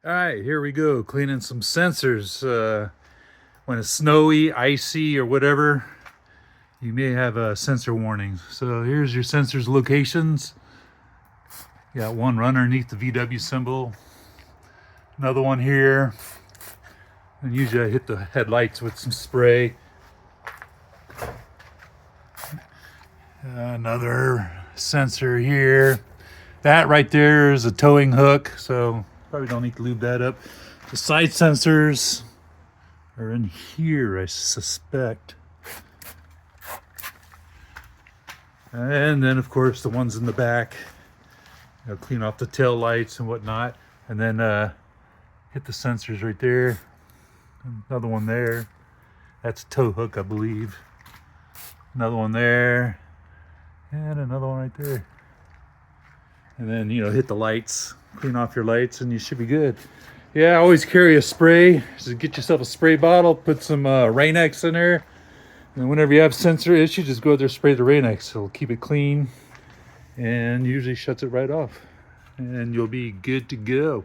All right, here we go, cleaning some sensors. When it's snowy, icy, or whatever, you may have sensor warnings. So here's your sensors locations. You got one right underneath the VW symbol, another one here, and usually I hit the headlights with some spray. Another sensor here. That right there is a towing hook, so probably don't need to lube that up. The side sensors are in here, I suspect. And then, of course, the ones in the back. Clean off the tail lights and whatnot. And then hit the sensors right there. Another one there. That's a tow hook, I believe. Another one there. And another one right there. And then, hit the lights. Clean off your lights and you should be good. Yeah, always carry a spray. Just get yourself a spray bottle, put some Rain-X in there. And whenever you have sensor issue, just go out there, spray the Rain-X. It'll keep it clean and usually shuts it right off. And you'll be good to go.